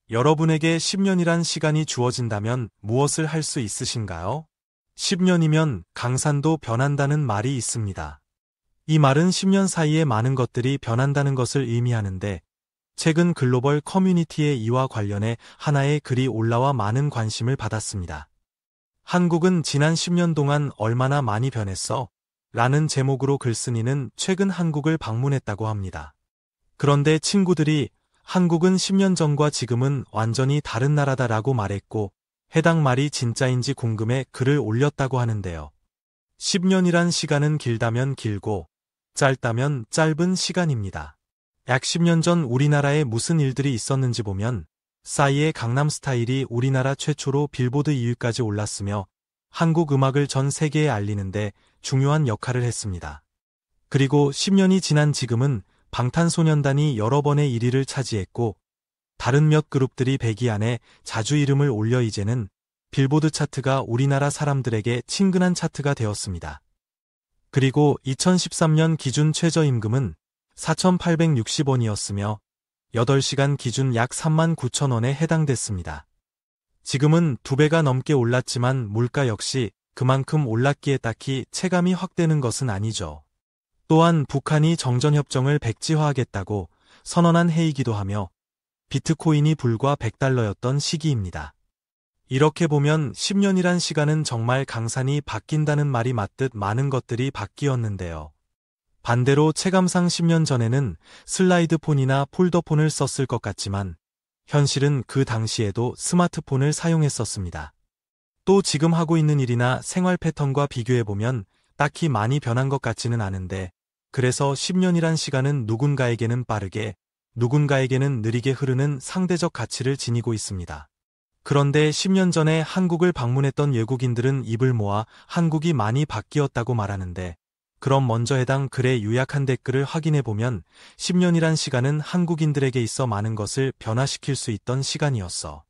여러분에게 10년이란 시간이 주어진다면 무엇을 할 수 있으신가요? 10년이면 강산도 변한다는 말이 있습니다. 이 말은 10년 사이에 많은 것들이 변한다는 것을 의미하는데, 최근 글로벌 커뮤니티에 이와 관련해 하나의 글이 올라와 많은 관심을 받았습니다. 한국은 지난 10년 동안 얼마나 많이 변했어? 라는 제목으로 글쓴이는 최근 한국을 방문했다고 합니다. 그런데 친구들이 한국은 10년 전과 지금은 완전히 다른 나라다라고 말했고, 해당 말이 진짜인지 궁금해 글을 올렸다고 하는데요. 10년이란 시간은 길다면 길고 짧다면 짧은 시간입니다. 약 10년 전 우리나라에 무슨 일들이 있었는지 보면 싸이의 강남스타일이 우리나라 최초로 빌보드 2위까지 올랐으며 한국 음악을 전 세계에 알리는데 중요한 역할을 했습니다. 그리고 10년이 지난 지금은 방탄소년단이 여러 번의 1위를 차지했고 다른 몇 그룹들이 100위 안에 자주 이름을 올려 이제는 빌보드 차트가 우리나라 사람들에게 친근한 차트가 되었습니다. 그리고 2013년 기준 최저임금은 4,860원이었으며 8시간 기준 약 39,000원에 해당됐습니다. 지금은 2배가 넘게 올랐지만 물가 역시 그만큼 올랐기에 딱히 체감이 확대는 것은 아니죠. 또한 북한이 정전협정을 백지화하겠다고 선언한 해이기도 하며 비트코인이 불과 100달러였던 시기입니다. 이렇게 보면 10년이란 시간은 정말 강산이 바뀐다는 말이 맞듯 많은 것들이 바뀌었는데요. 반대로 체감상 10년 전에는 슬라이드폰이나 폴더폰을 썼을 것 같지만 현실은 그 당시에도 스마트폰을 사용했었습니다. 또 지금 하고 있는 일이나 생활 패턴과 비교해보면 딱히 많이 변한 것 같지는 않은데 그래서 10년이란 시간은 누군가에게는 빠르게, 누군가에게는 느리게 흐르는 상대적 가치를 지니고 있습니다. 그런데 10년 전에 한국을 방문했던 외국인들은 입을 모아 한국이 많이 바뀌었다고 말하는데 그럼 먼저 해당 글의 요약한 댓글을 확인해보면 10년이란 시간은 한국인들에게 있어 많은 것을 변화시킬 수 있던 시간이었어.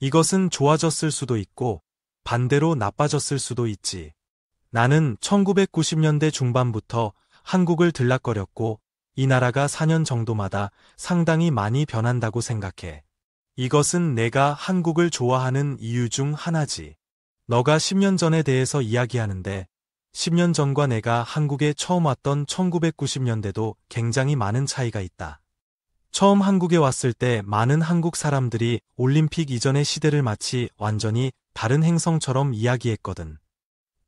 이것은 좋아졌을 수도 있고 반대로 나빠졌을 수도 있지. 나는 1990년대 중반부터 한국을 들락거렸고 이 나라가 4년 정도마다 상당히 많이 변한다고 생각해. 이것은 내가 한국을 좋아하는 이유 중 하나지. 너가 10년 전에 대해서 이야기하는데 10년 전과 내가 한국에 처음 왔던 1990년대도 굉장히 많은 차이가 있다. 처음 한국에 왔을 때 많은 한국 사람들이 올림픽 이전의 시대를 마치 완전히 다른 행성처럼 이야기했거든.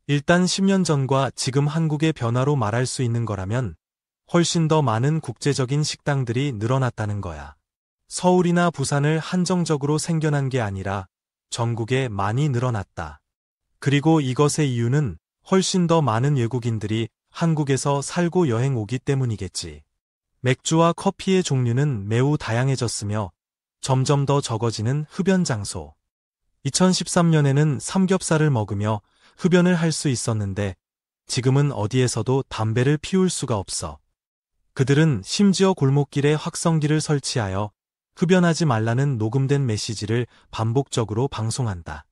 일단 10년 전과 지금 한국의 변화로 말할 수 있는 거라면 훨씬 더 많은 국제적인 식당들이 늘어났다는 거야. 서울이나 부산을 한정적으로 생겨난 게 아니라 전국에 많이 늘어났다. 그리고 이것의 이유는 훨씬 더 많은 외국인들이 한국에서 살고 여행 오기 때문이겠지. 맥주와 커피의 종류는 매우 다양해졌으며 점점 더 적어지는 흡연 장소. 2013년에는 삼겹살을 먹으며 흡연을 할 수 있었는데 지금은 어디에서도 담배를 피울 수가 없어. 그들은 심지어 골목길에 확성기를 설치하여 흡연하지 말라는 녹음된 메시지를 반복적으로 방송한다.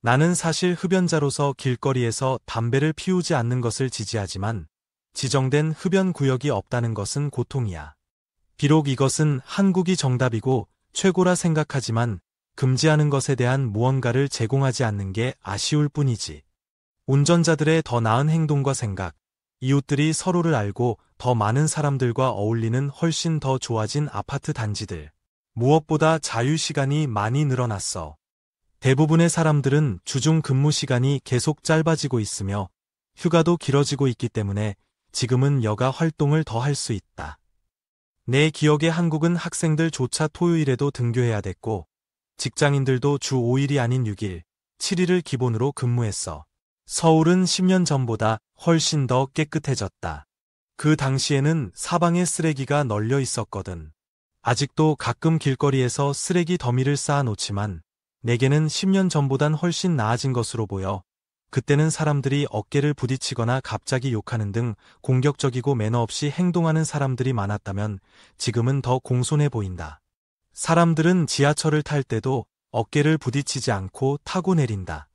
나는 사실 흡연자로서 길거리에서 담배를 피우지 않는 것을 지지하지만 지정된 흡연 구역이 없다는 것은 고통이야. 비록 이것은 한국이 정답이고 최고라 생각하지만 금지하는 것에 대한 무언가를 제공하지 않는 게 아쉬울 뿐이지. 운전자들의 더 나은 행동과 생각, 이웃들이 서로를 알고 더 많은 사람들과 어울리는 훨씬 더 좋아진 아파트 단지들. 무엇보다 자유시간이 많이 늘어났어. 대부분의 사람들은 주중 근무 시간이 계속 짧아지고 있으며 휴가도 길어지고 있기 때문에 지금은 여가 활동을 더 할 수 있다. 내 기억에 한국은 학생들조차 토요일에도 등교해야 됐고 직장인들도 주 5일이 아닌 6일, 7일을 기본으로 근무했어. 서울은 10년 전보다 훨씬 더 깨끗해졌다. 그 당시에는 사방에 쓰레기가 널려 있었거든. 아직도 가끔 길거리에서 쓰레기 더미를 쌓아놓지만 내게는 10년 전보단 훨씬 나아진 것으로 보여. 그때는 사람들이 어깨를 부딪히거나 갑자기 욕하는 등 공격적이고 매너 없이 행동하는 사람들이 많았다면 지금은 더 공손해 보인다. 사람들은 지하철을 탈 때도 어깨를 부딪히지 않고 타고 내린다.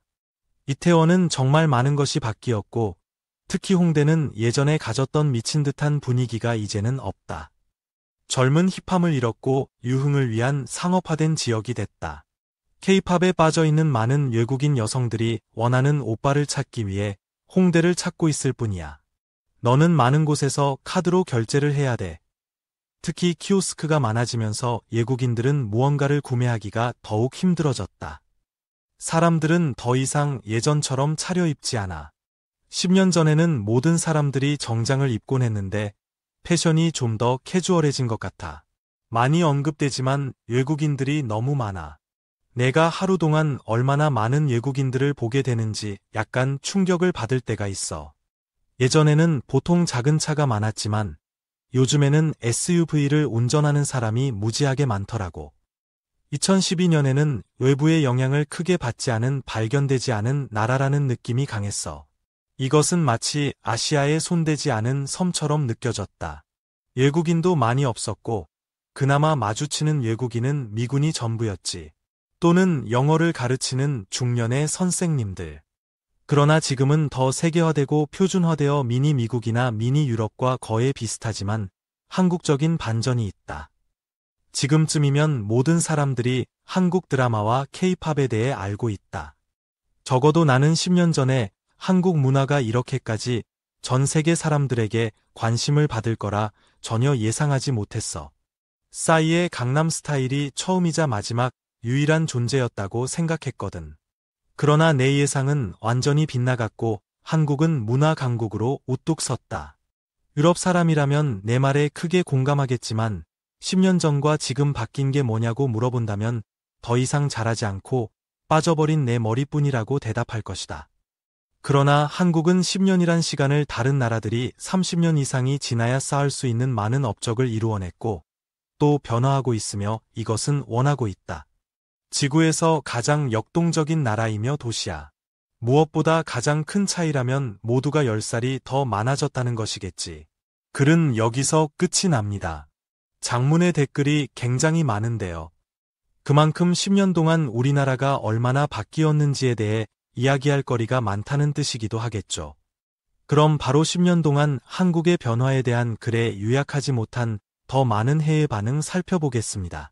이태원은 정말 많은 것이 바뀌었고 특히 홍대는 예전에 가졌던 미친 듯한 분위기가 이제는 없다. 젊은 힙함을 잃었고 유흥을 위한 상업화된 지역이 됐다. K-팝에 빠져있는 많은 외국인 여성들이 원하는 오빠를 찾기 위해 홍대를 찾고 있을 뿐이야. 너는 많은 곳에서 카드로 결제를 해야 돼. 특히 키오스크가 많아지면서 외국인들은 무언가를 구매하기가 더욱 힘들어졌다. 사람들은 더 이상 예전처럼 차려입지 않아. 10년 전에는 모든 사람들이 정장을 입곤 했는데 패션이 좀 더 캐주얼해진 것 같아. 많이 언급되지만 외국인들이 너무 많아. 내가 하루 동안 얼마나 많은 외국인들을 보게 되는지 약간 충격을 받을 때가 있어. 예전에는 보통 작은 차가 많았지만 요즘에는 SUV를 운전하는 사람이 무지하게 많더라고. 2012년에는 외부의 영향을 크게 받지 않은 발견되지 않은 나라라는 느낌이 강했어. 이것은 마치 아시아에 손대지 않은 섬처럼 느껴졌다. 외국인도 많이 없었고 그나마 마주치는 외국인은 미군이 전부였지. 또는 영어를 가르치는 중년의 선생님들. 그러나 지금은 더 세계화되고 표준화되어 미니 미국이나 미니 유럽과 거의 비슷하지만 한국적인 반전이 있다. 지금쯤이면 모든 사람들이 한국 드라마와 K-팝에 대해 알고 있다. 적어도 나는 10년 전에 한국 문화가 이렇게까지 전 세계 사람들에게 관심을 받을 거라 전혀 예상하지 못했어. 싸이의 강남 스타일이 처음이자 마지막 유일한 존재였다고 생각했거든. 그러나 내 예상은 완전히 빗나갔고 한국은 문화 강국으로 우뚝 섰다. 유럽 사람이라면 내 말에 크게 공감하겠지만 10년 전과 지금 바뀐 게 뭐냐고 물어본다면 더 이상 잘하지 않고 빠져버린 내 머리뿐이라고 대답할 것이다. 그러나 한국은 10년이란 시간을 다른 나라들이 30년 이상이 지나야 쌓을 수 있는 많은 업적을 이루어냈고 또 변화하고 있으며 이것은 원하고 있다. 지구에서 가장 역동적인 나라이며 도시야. 무엇보다 가장 큰 차이라면 모두가 10살이 더 많아졌다는 것이겠지. 글은 여기서 끝이 납니다. 장문의 댓글이 굉장히 많은데요. 그만큼 10년 동안 우리나라가 얼마나 바뀌었는지에 대해 이야기할 거리가 많다는 뜻이기도 하겠죠. 그럼 바로 10년 동안 한국의 변화에 대한 글에 요약하지 못한 더 많은 해외 반응 살펴보겠습니다.